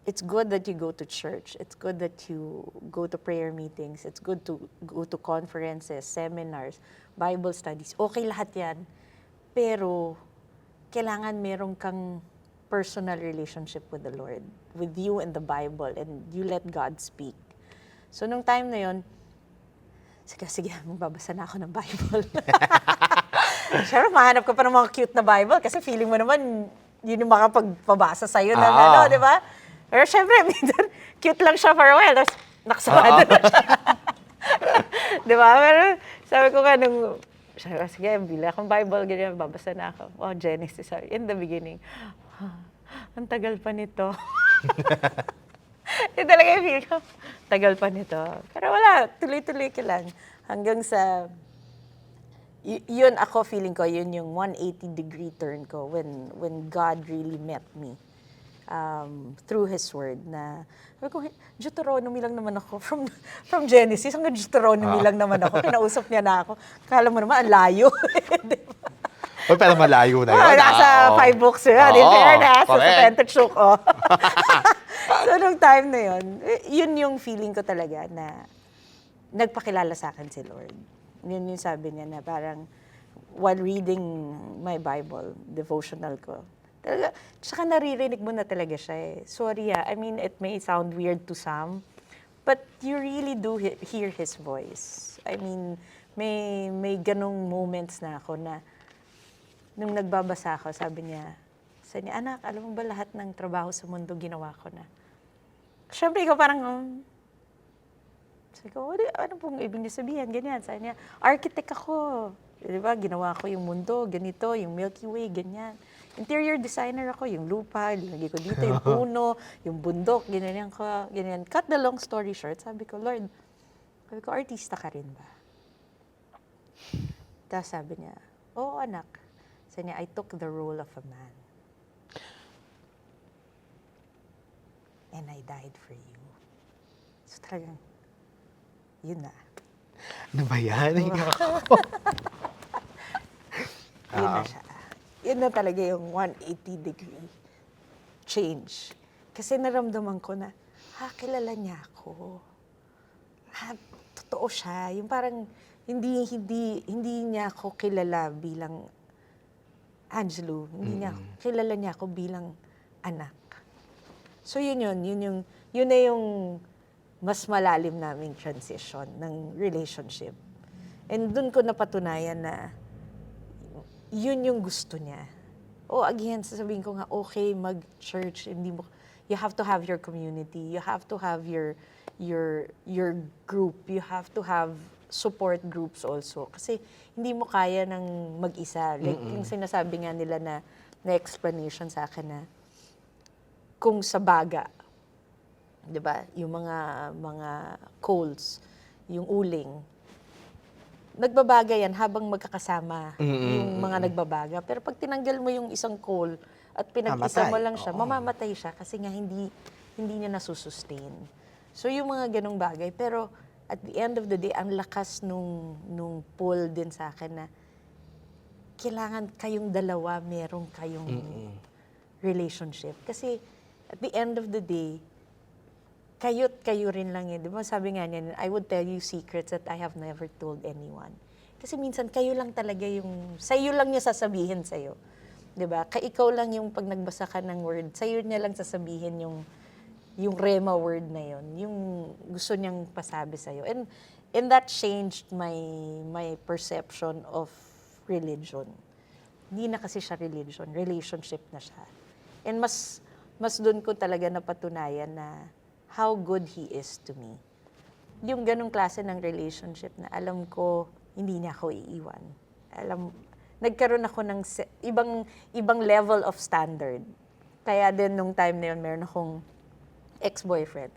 It's good that you go to church. It's good that you go to prayer meetings. It's good to go to conferences, seminars, Bible studies. Okay lahat yan. Pero kailangan meron kang personal relationship with the Lord, with you and the Bible, and you let God speak. So, nung time na yun, sige, magbabasa na ako ng Bible. Sure, mahanap ka pa ng mga cute na Bible kasi feeling mo naman, yun yung makapagpabasa sa'yo ng di ba? Pero syempre, cute lang siya for a while, tapos nakasabado na siya. Di ba? Pero sabi ko nga sige, bili akong Bible, ganyan, babasa na ako. Genesis, in the beginning. Ang tagal pa nito. Yung talaga yung feel ko, tagal pa nito. Pero wala, tuloy-tuloy ka lang. Hanggang sa, yun ako, feeling ko, yun yung 180-degree turn ko when God really met me. Through His Word na, sabi ko, Deuteronomy lang naman ako. From Genesis hanggang Deuteronomy lang naman ako. Kinausap niya na ako. Kala mo naman, ang layo. Diba? Pero malayo na yun. Nasa 5 books yun. In fairness, sa Pentateuch. So, nung time na yun, yun yung feeling ko talaga na nagpakilala sa akin si Lord. Yun yung sabi niya na parang while reading my Bible, devotional ko, talaga, tsaka naririnig mo na talaga siya eh. Sorry I mean, it may sound weird to some, but you really do hear His voice. I mean, may ganong moments na ako na nung nagbabasa ako, sabi niya, anak, alam mo ba lahat ng trabaho sa mundo ginawa ko na? Siyempre, ikaw parang, sabi ko, ano pong ibig niya sabihin? Ganyan. Sabi niya, architect ako. Di ba, ginawa ko yung mundo, ganito, yung Milky Way, ganyan. Interior designer ako, yung lupa, lagay ko dito, yung puno, yung bundok, ganyan ko, ganyan. Cut the long story short, sabi ko, Lord, artista ka rin ba? Tapos sabi niya, oo anak. Sabi niya, I took the role of a man. And I died for you. So talagang, yun na. Ano ba yan? Yun na siya. Yun na talaga yung 180-degree change. Kasi naramdaman ko na, kilala niya ako. Totoo siya. Yung parang, hindi niya ako kilala bilang Angelo, hindi niya, kilala niya ako bilang anak. So yun na yung mas malalim naming transition ng relationship. And dun ko napatunayan na yun yung gusto niya. O again, sasabihin ko nga, okay, mag-church, hindi mo, you have to have your community, you have to have your group, you have to have support groups also. Kasi hindi mo kaya ng mag-isa. Like yung sinasabi nga nila na explanation sa akin na kung sa baga, 'di ba? Yung mga coals, yung uling, nagbabaga yan habang magkakasama yung mga nagbabaga. Pero pag tinanggal mo yung isang coal at pinag-isa mo lang siya, mamamatay siya kasi nga hindi niya nasusustain. So yung mga ganong bagay. Pero at the end of the day, ang lakas nung pull din sa akin na kailangan kayong dalawa, meron kayong relationship. Kasi at the end of the day, kayo rin lang yun. Di ba sabi nga niya, I would tell you secrets that I have never told anyone. Kasi minsan kayo lang talaga yung, sa'yo lang niya sasabihin sa'yo. Di ba? Ikaw lang yung pag nagbasa ka ng word, sa'yo niya lang sasabihin yung rema word na yun, yung gusto niyang pasabi sa'yo. And that changed my perception of religion. Hindi na kasi siya religion, relationship na siya. And mas doon ko talaga napatunayan na how good He is to me. Yung ganong klase ng relationship na alam ko, hindi niya ako iiwan. Nagkaroon ako ng ibang level of standard. Kaya din nung time na yun, meron akong ex-boyfriend.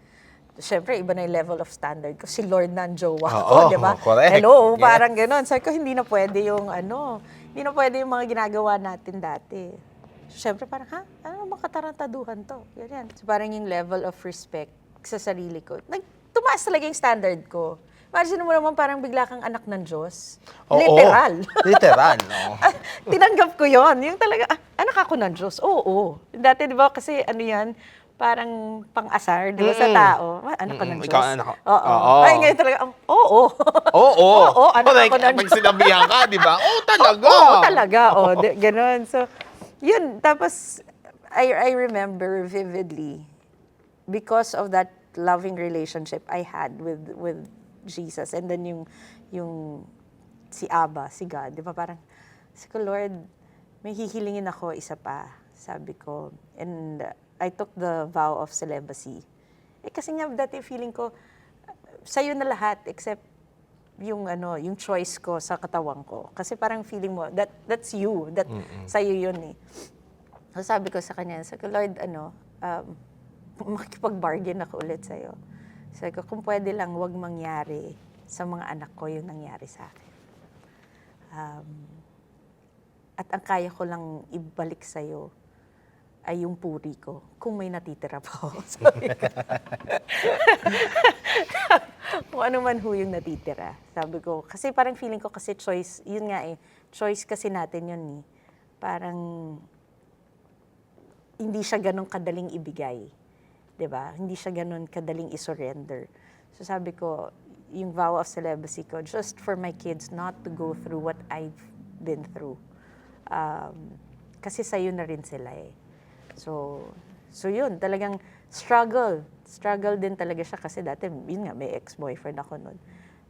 Siyempre, iba na yung level of standard ko. Si Lord na ang jowa ko, di ba? Correct. Hello, Yes. parang gano'n. Sabi ko, hindi na pwede yung mga ginagawa natin dati. Siyempre, parang, ano mga katarantaduhan to? Yan. So, parang yung level of respect sa sarili ko. Tumaas talaga yung standard ko. Imagine mo naman parang bigla kang anak ng Diyos. Literal. Literal, no? Tinanggap ko yon. Yung talaga, anak ako ng Diyos. Oo. Dati, di ba, kasi ano yan, parang pang-asar, di ba, sa tao. Anak ka ng Diyos. Ikaw anak ko. Oo. Ay, ngayon talaga, oo. Oo. Anak ako ng Pag Diyos. sinabihan ka, di ba? Talaga. Oo, talaga. Ganon. So, yun. Tapos, I remember vividly, because of that loving relationship I had with Jesus, and then yung si Abba, si God, di ba, parang, sabi ko, Lord, may hihilingin ako, isa pa, sabi ko. And I took the vow of celibacy. Kasi nga dati feeling ko, sa'yo na lahat except yung choice ko sa katawan ko. Kasi parang feeling mo, that's you, sa'yo yun eh. So sabi ko sa kanya, Lord, makikipag-bargain ako ulit sa'yo. Sabi ko, kung pwede lang, wag mangyari sa mga anak ko yung nangyari sa akin. At ang kaya ko lang ibalik sa'yo ay yung puri ko, kung may natitira pa ako. Sabi ko. Kung ano man ho yung natitira. Sabi ko, kasi parang feeling ko kasi choice, yun nga eh, choice kasi natin yun eh. Parang hindi siya ganun kadaling ibigay. 'Di ba? Hindi siya ganun kadaling isurrender. So sabi ko, yung vow of celibacy ko, just for my kids not to go through what I've been through. Kasi sa'yo na rin sila eh. So yun, talagang struggle din talaga siya kasi dati, yun nga, may ex-boyfriend ako noon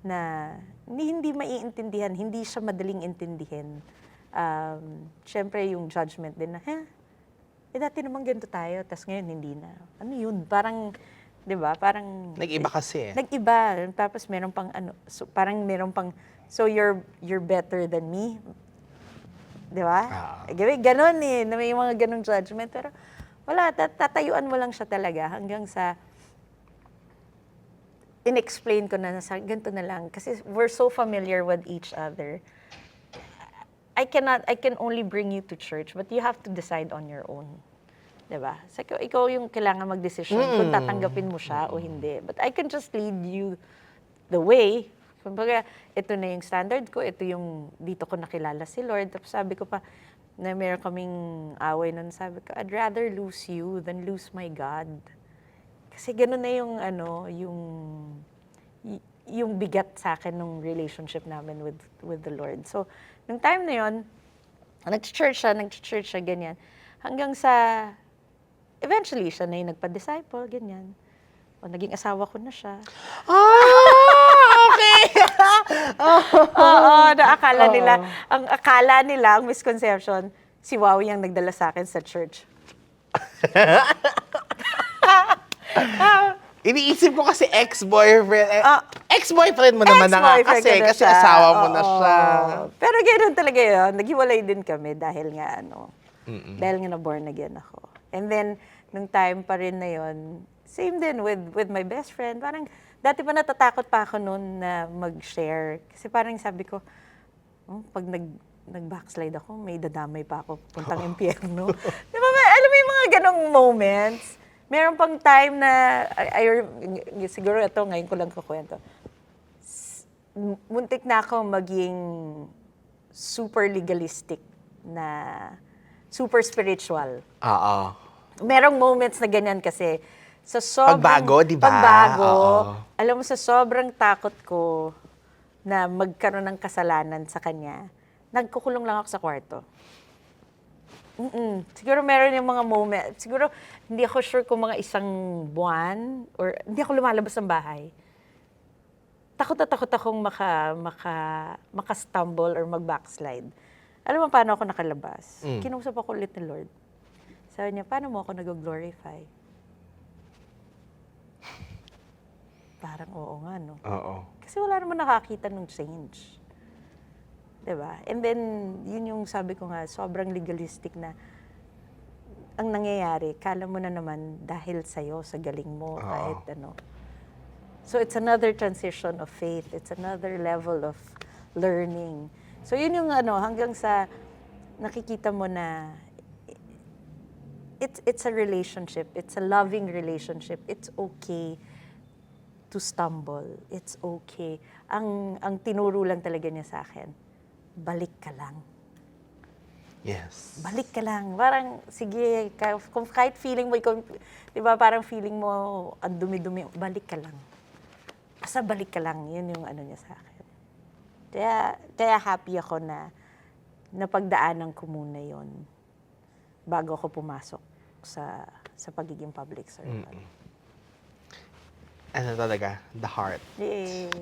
na hindi maiintindihan, hindi siya madaling intindihin. Siyempre yung judgment din na, dati naman ganito tayo, tas ngayon hindi na. Ano yun? Parang, di ba? Parang... Nag-iba kasi eh. Nag-iba. Tapos meron pang parang meron pang, so you're better than me. Di ba? Ganon eh, na may mga ganong judgment. Pero wala, tatayuan mo lang siya talaga hanggang sa in-explain ko na ganito na lang. Kasi we're so familiar with each other. I can only bring you to church, but you have to decide on your own. Diba? So, ikaw yung kailangan mag-decision kung tatanggapin mo siya o hindi. But I can just lead you the way. Kumbaga, ito na yung standard ko, ito yung dito ko nakilala si Lord. Tapos sabi ko pa, na meron kaming away nun, sabi ko, I'd rather lose you than lose my God. Kasi gano'n na yung bigat sa akin ng relationship namin with the Lord. So, nung time na yon, nag-church siya, ganyan. Hanggang sa, eventually, siya na yung nagpa-disciple, ganyan. O, naging asawa ko na siya. Okay. Oo, ang akala nila, ang misconception, si Wowie ang nagdala sa akin sa church. Iniisip ko kasi ex-boyfriend. Ex-boyfriend mo naman na nga Ex-boyfriend kasi. ko na Kasi siya. asawa mo na Oo. siya. Pero ganoon talaga yun. Naghiwalay din kami dahil nga dahil nga na-born again ako. And then, nung time pa rin na yun, same din with my best friend. Parang, dati pa natatakot pa ako noon na mag-share. Kasi parang sabi ko, pag nag-backslide ako, may dadamay pa ako puntang impyerno. Di ba, alam mo yung mga ganong moments? Meron pang time na, siguro ito, ngayon ko lang kukwento. Muntik na ako maging super legalistic na super spiritual. Oo. Merong moments na ganyan kasi. Sa sobrang, Pagbago, di ba? Pagbago. Oo. Alam mo, sa sobrang takot ko na magkaroon ng kasalanan sa kanya, nagkukulong lang ako sa kwarto. Siguro meron yung mga moment. Siguro hindi ako sure kung mga isang buwan or hindi ako lumalabas ng bahay. Takot na takot akong maka-stumble or mag-backslide. Alam mo paano ako nakalabas? Kinusap ako ulit ni Lord. Sabi niya, paano mo ako nag-glorify? Parang oo nga, no? Oo. Kasi wala naman nakakita ng change. Diba? And then, yun yung sabi ko nga, sobrang legalistic na ang nangyayari, kala mo na naman dahil sa'yo, sa galing mo, kahit ano. So, it's another transition of faith. It's another level of learning. So, yun yung hanggang sa nakikita mo na it's a relationship. It's a loving relationship. It's okay to stumble. It's okay. Ang tinuro lang talaga niya sa akin, balik ka lang. Yes. Balik ka lang. Parang, sige, kung kahit feeling mo, di ba, parang feeling mo, ang dumi-dumi, balik ka lang. Basta balik ka lang. Yun yung niya sa akin. Kaya happy ako na napagdaanan ko muna yun bago ako pumasok sa pagiging public servant. Ano talaga? The heart. Yes.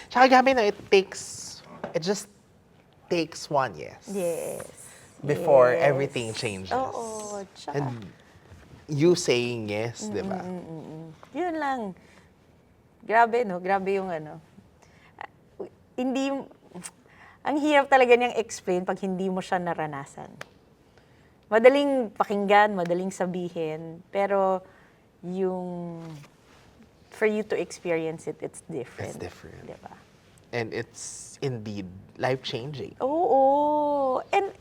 Tsaka gabi no, it just takes one yes. Yes. Before Yes. everything changes. Oo. Tsaka, And you saying yes, di ba? yun lang. Grabe, no? Grabe yung Hindi, ang hirap talaga niyang explain pag hindi mo siya naranasan. Madaling pakinggan, madaling sabihin, pero for you to experience it, it's different. It's different. Diba? And it's indeed life-changing. Oo. And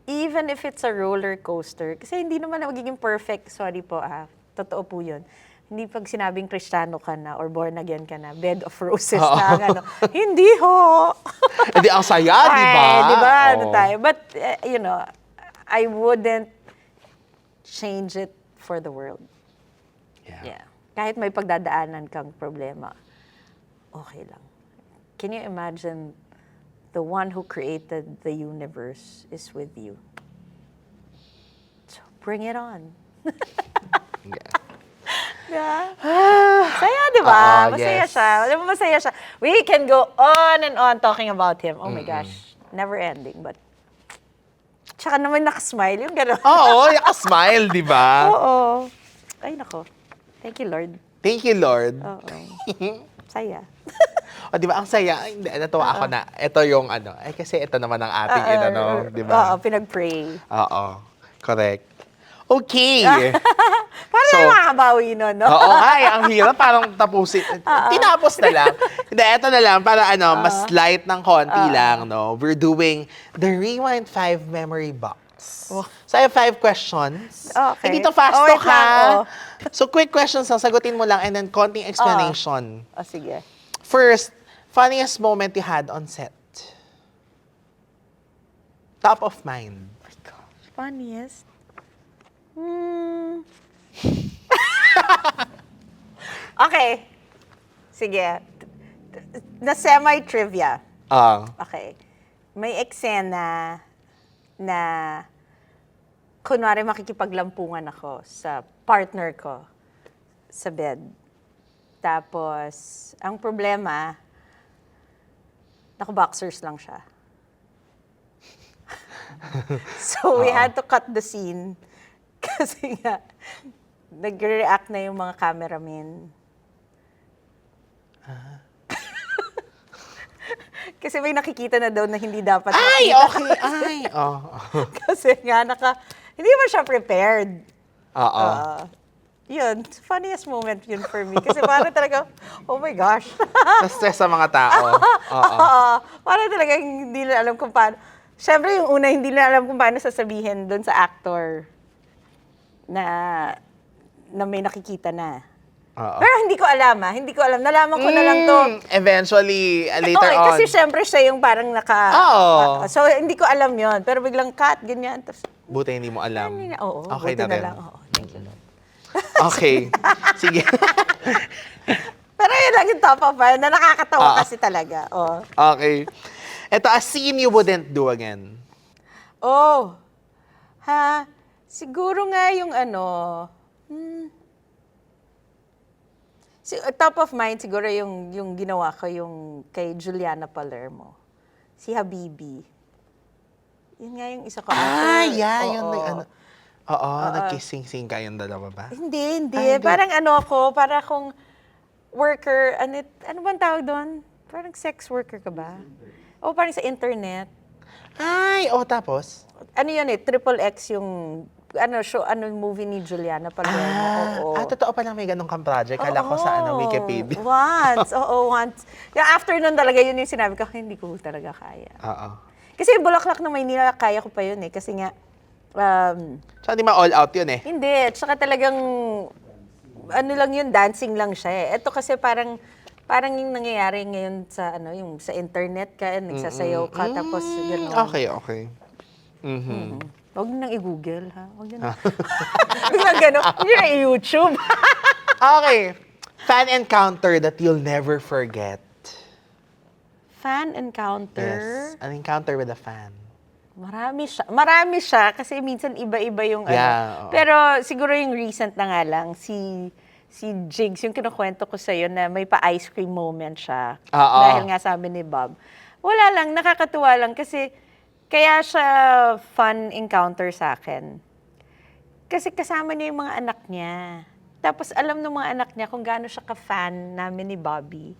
even if it's a roller coaster, kasi hindi naman na magiging perfect, sorry po totoo po yun. Hindi pag sinabing Kristiyano ka na or born again ka na, bed of roses na, hindi ho. Hindi, ang saya, di ba? Ay, di ba? Oo. Tayo. But, I wouldn't change it for the world. Yeah. Kahit may pagdadaanan kang problema, okay lang. Can you imagine the one who created the universe is with you? So, bring it on. Yeah. Saya, di ba? Masaya Yes. siya. Alam mo, masaya siya. We can go on and on talking about him. Oh my gosh. Never ending. But, tsaka naman nakasmile. Yung gano'n. Oo, smile, di ba? Oo. Ay, nako. Thank you, Lord. Thank you, Lord. Oo. Saya. O, di ba, ang saya. Hindi, natuwa ako na ito yung kasi ito naman ang ating di ba? Oo, pinag-pray. Oo, correct. Okay. Paano So, tayo makakabawi nun, no? Oo, ay, ang hirap parang tapusin. Tinapos na lang. Hindi, eto na lang, para mas light ng konti lang, no? We're doing the Rewind 5 Memory Box. So, I have 5 questions. Okay. Hindi to fast Oh, talk, wait lang, ha? So, quick questions lang, sagutin mo lang, and then konting explanation. O, sige. First, funniest moment you had on set? Top of mind. Oh my gosh, funniest? Okay. Sige. Na semi-trivia. Okay. May eksena na kunwari makikipaglampungan ako sa partner ko sa bed. Tapos, ang problema, naka-boxers lang siya. So, we had to cut the scene kasi nga, nag-react na yung mga cameramen. Kasi may nakikita na daw na hindi dapat Ay, makita. okay. Ay, Kasi nga, hindi mo siya prepared. Oo. Yun, funniest moment yun for me. Kasi parang talaga, oh my gosh. Na-stress sa mga tao. Oo. Parang talaga hindi na alam kung paano. Siyempre, yung una, hindi na alam kung paano sasabihin doon sa actor na may nakikita na. Oo. Pero hindi ko alam, Hindi ko alam. Nalaman ko na lang to. Eventually, later Oo, on. kasi syempre siya yung parang Oo. so, hindi ko alam yon. Pero biglang cut, ganyan. Tapos, Buti hindi mo alam. oo, Okay buti na rin. lang. Oo, thank you, Lord. Okay. Sige. Pero yun lang yung top of mind na nakakatawa kasi talaga. Oh. Okay. Ito, a scene you wouldn't do again. Oh. Siguro nga yung top of mind siguro yung ginawa ko yung kay Juliana Palermo. Si Habibi. Yun nga yung isa ko. Yeah. Oo. Yun, nagkissing-sing kayong dalawa ba? Hindi. Ay, hindi. Parang para akong worker, ano bang tawag doon? Parang sex worker ka ba? O parang sa internet. Ay, tapos? Ano yun Triple X yung, movie ni Juliana Palermo. Oo. Totoo palang may ganun kang project. Kala ko sa Wikipedia. Once. Yung after nun talaga, yun yung sinabi ko, hindi ko talaga kaya. Oo. Kasi yung Bulaklak ng Maynila, kaya ko pa yun Kasi nga, So, hindi ma-all out yun eh. hindi. Tsaka talagang, lang yun, dancing lang siya Ito kasi parang yung nangyayari ngayon sa, yung sa internet ka, nagsasayaw ka, tapos gano'n. Okay. Huwag nyo nang i-google, ha? Huwag nyo nang... Biglang gano'n. Huwag nyo nang i-YouTube. Okay. Fan encounter that you'll never forget. Fan encounter? Yes. An encounter with a fan. Marami siya kasi minsan iba-iba yung Yeah, oo. Pero siguro yung recent na nga lang, si Jigs, yung kinukwento ko sa'yo na may pa-ice cream moment siya. Oo. Dahil nga sabi ni Bob. Wala lang, nakakatuwa lang kasi kaya siya fun encounter sa akin. Kasi kasama niya yung mga anak niya. Tapos alam ng mga anak niya kung gaano siya ka-fan namin ni Bobby.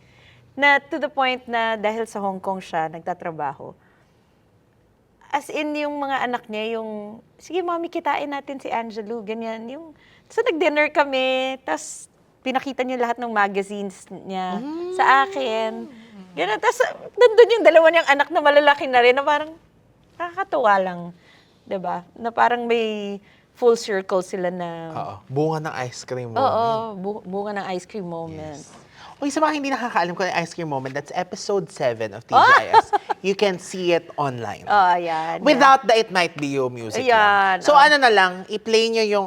Na to the point na dahil sa Hong Kong siya nagtatrabaho, as in, yung mga anak niya, sige, mami, kitain natin si Angelou, ganyan. So, nag-dinner kami, tapos pinakita niya lahat ng magazines niya sa akin. Ganyan, tapos nandun yung dalawa niyang anak na malalaki na rin, na parang nakakatuwa lang. Diba? Na parang may full circle sila na... Bunga ng ice cream moment. Oo, bunga ng ice cream moment. Yes. Uy, sa mga hindi nakakaalam ko yung ice cream moment, that's episode 7 of TGIS. You can see it online. Yan. Without the It Might Be You music Ayan, lang. So ano na lang, i-play nyo yung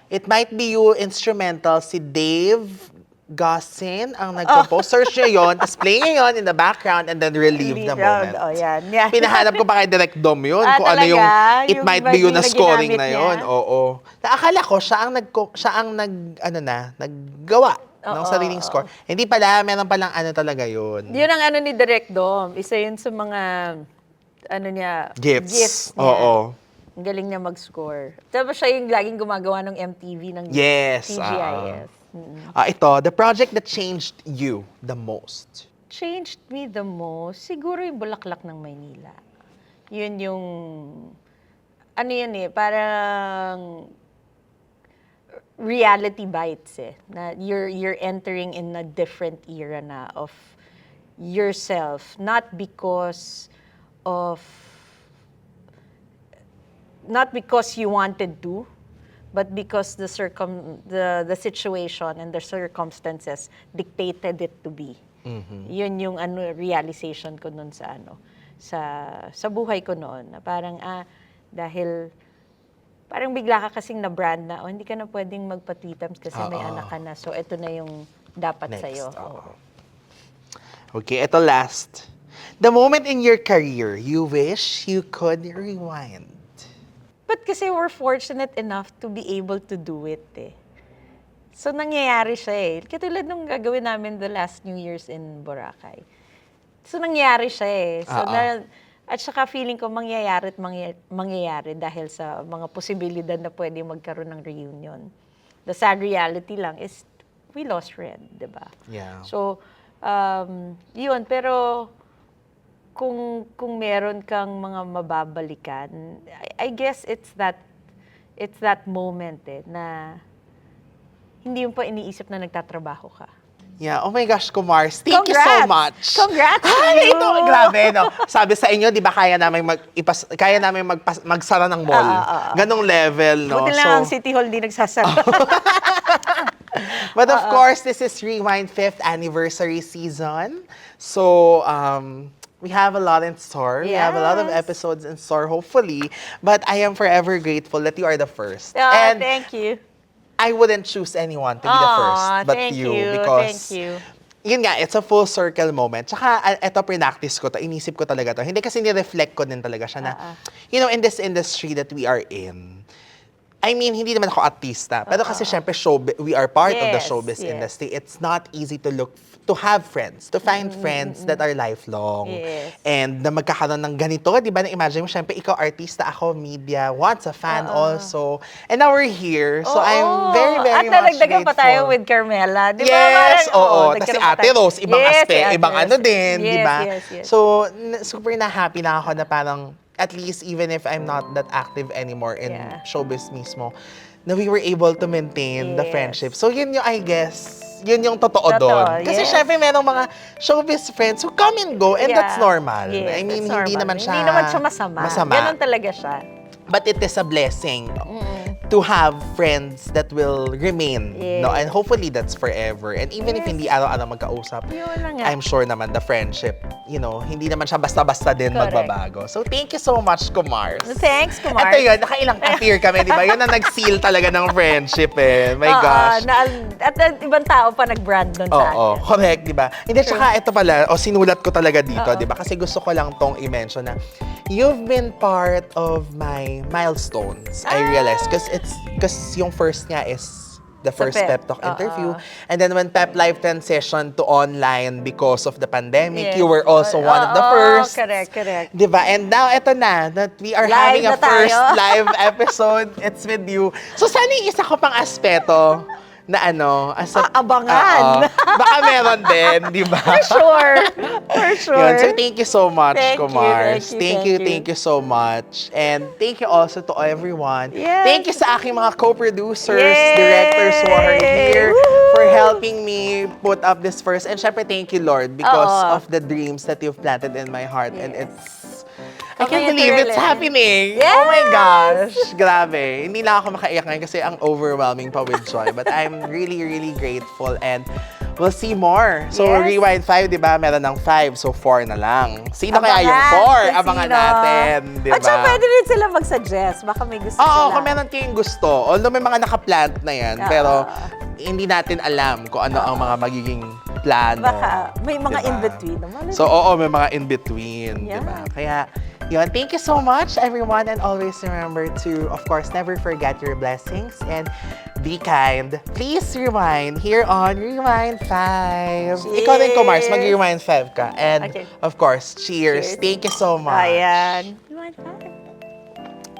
It Might Be You instrumental, si Dave Gossin ang nag-compose. Search nyo yun, tapos play nyo yun in the background and then relieve the moment. Yan. Pinahanap ko pa kay Direct Dom yun, kung ano talaga? yung It Yung Might Be You na na scoring ginamit na yun. niya? Oo. Akala ko siya ang naggawa ng sariling score. Hindi pala, meron palang talaga yun. Yun ang ni Direct Dom. Isa yun sa mga, niya, Gifts. niya. Oo. Ang galing niya mag-score. Tapos siya yung laging gumagawa ng MTV ng Yes. TGIF. Ito, the project that changed you the most. Changed me the most, siguro yung Bulaklak ng Maynila. Yun yung, parang reality bites na you're entering in a different era na of yourself, not because you wanted to, but because the situation and the circumstances dictated it to be. Yun yung realization ko noon sa buhay ko noon, na parang dahil parang bigla ka kasing na brand na hindi ka na pwedeng magpa-tweetams kasi may anak ka na. So ito na yung dapat Next. sa'yo. Okay, ito last. The moment in your career you wish you could rewind. But kasi we're fortunate enough to be able to do it eh. So nangyayari siya eh. Katulad nung gagawin namin the last New Year's in Boracay. So nangyayari siya eh. So at saka feeling ko mangyayari at mangyayari dahil sa mga posibilidad na pwede magkaroon ng reunion. The sad reality lang is we lost Red, di ba? Yeah. So, yun. Pero kung meron kang mga mababalikan, I guess it's that moment eh, na hindi mo pa iniisip na nagtatrabaho ka. Yeah, oh my gosh, Kumars, thank you so much. Congrats to Ay, you! ito, grabe, no? Sabi sa inyo, di ba, kaya namin magsara ng mall. Ganong level, no? Buti lang ang City Hall di nagsasara. But of course, this is Rewind 5th anniversary season. So, we have a lot in store. We have a lot of Yes. episodes in store, hopefully. But I am forever grateful that you are the first. Oh, And thank you. I wouldn't choose anyone to be the first but thank you. you. Because, Thank you. yun nga, it's a full circle moment. Tsaka, eto, practice ko to, inisip ko talaga to. Hindi kasi ni-reflect ko din talaga siya na, you know, in this industry that we are in, I mean, hindi naman ako artista. Pero kasi syempre, we are part of the Yes, showbiz yes. industry. It's not easy to have friends, to find friends that are lifelong. Yes. And na magkakaroon ng ganito, di ba? Na-imagine mo, syempre, ikaw artista, ako media, once a fan also. And now we're here. So I'm very, very much At nadagdagan grateful. pa tayo with Carmela. Di ba? Yes, Parang, oo. Tapos si nagkaroon pa Ate tayo. Rose, ibang Yes, aspect, si Ate ibang Rose. ano din, di Yes, ba? yes, yes. So, super na happy na ako na parang, at least even if I'm not that active anymore in Yeah. showbiz mismo, na we were able to maintain the Yes. friendship. So, yun yung, I guess, yun yung totoo Totoo, doon. Kasi yes. syempre, merong mga showbiz friends who come and go, and that's Yeah. normal. Yes, I mean, that's hindi normal. naman siya Hindi naman siya masama. masama. Ganun talaga siya. But it is a blessing to have friends that will remain. No? Yes. And hopefully that's forever. And even if Yes. hindi araw-araw magkausap, Yun na nga. I'm sure naman the friendship, you know, hindi naman siya basta-basta din Correct. magbabago. So thank you so much, Kumars. Thanks, Kumar. Ito yun, nakailang ka-tier kami, di ba? Yun ang nag-seal talaga ng friendship eh. My gosh. At ibang tao pa nag-brand nun sa Oo, akin. correct, di ba? Hindi, tsaka ito pala, sinulat ko talaga dito, di ba? Kasi gusto ko lang tong i-mention na you've been part of my milestones, I realized. Because yung first nga is the first Pep. Pep Talk interview. And then when Pep Live transitioned to online because of the pandemic, you were also one of the first. Correct. Di ba? And now, eto na, that we are Live having a na tayo. first live episode. It's with you. So, sana yung isa ko pang aspeto na ano, Abangan. Baka meron din, di ba? For sure. For sure. Yun. So, thank you so much, Thank you, Kumars. thank you. Thank you so much. And thank you also to everyone. Yes. Thank you sa aking mga co-producers, Yay! directors who are here Woohoo! for helping me put up this first. And syempre, thank you, Lord, because Oo. of the dreams that you've planted in my heart. And Yes. I can't Okay, believe Shirley. it's happening. Yes! Oh my gosh. Grabe. Hindi na ako makaiyak ngayon kasi ang overwhelming pa with joy. But I'm really, really grateful and we'll see more. So, Yes. Rewind 5, di ba? Meron ng 5. So, 4 na lang. Sino kaya Abangan yung 4? kung Abangan sino. natin. Di ba? At saka pwede rin sila mag-suggest. Baka may gusto Oo, sila. kung meron kayong gusto. Although may mga nakaplant na yan. Oo. Pero, hindi natin alam kung ano ang mga magiging plano. Baka may mga Diba? in-between. Malay So, oo, may mga in-between, Yeah. di ba? Kaya, yun, thank you so much, everyone. And always remember to, of course, never forget your blessings and be kind. Please rewind here on Rewind 5. Ikaw din, Kumars, Cheers. mag-rewind 5 ka. And, Okay. of course, cheers. Cheers. Thank you so much. Ayan. You want that?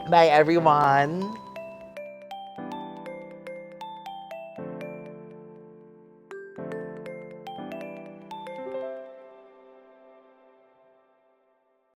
Bye, everyone.